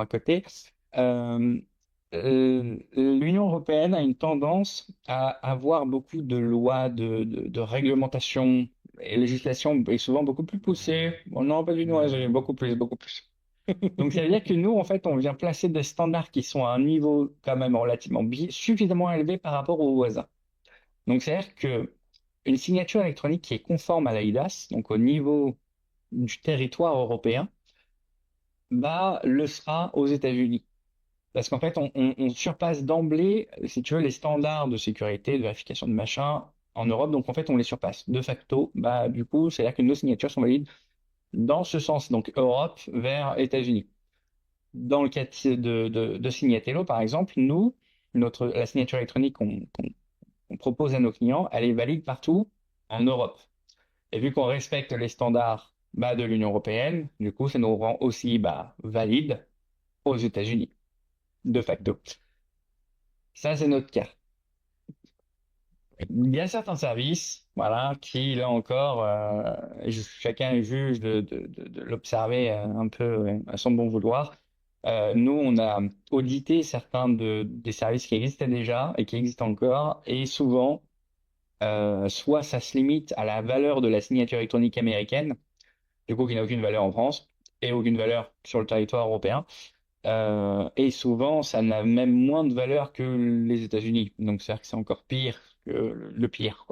à côté. Euh, L'Union européenne a une tendance à avoir beaucoup de lois, de réglementations et législation est souvent beaucoup plus poussée. Bon, non, pas du tout, ouais, beaucoup plus, beaucoup plus. Donc, ça veut dire que nous, en fait, on vient placer des standards qui sont à un niveau quand même relativement suffisamment élevé par rapport aux voisins. Donc, c'est-à-dire que une signature électronique qui est conforme à l'eIDAS, donc au niveau du territoire européen, bah, le sera aux États-Unis. Parce qu'en fait, on surpasse d'emblée, si tu veux, les standards de sécurité, de vérification de machin en Europe. Donc, en fait, on les surpasse. De facto, bah, du coup, c'est-à-dire que nos signatures sont valides dans ce sens. Donc, Europe vers États-Unis. Dans le cas de Signatello, par exemple, nous, la signature électronique qu'on propose à nos clients, elle est valide partout en Europe. Et vu qu'on respecte les standards bah, de l'Union européenne, du coup, ça nous rend aussi bah, valides aux États-Unis, de facto. Ça, c'est notre cas. Il y a certains services, voilà, qui, là encore, chacun est juge de l'observer un peu à son bon vouloir. Nous, on a audité certains des services qui existaient déjà et qui existent encore, et souvent, soit ça se limite à la valeur de la signature électronique américaine, du coup, qui n'a aucune valeur en France et aucune valeur sur le territoire européen. Et souvent, ça n'a même moins de valeur que les États-Unis. Donc, c'est-à-dire que c'est encore pire que le pire, quoi.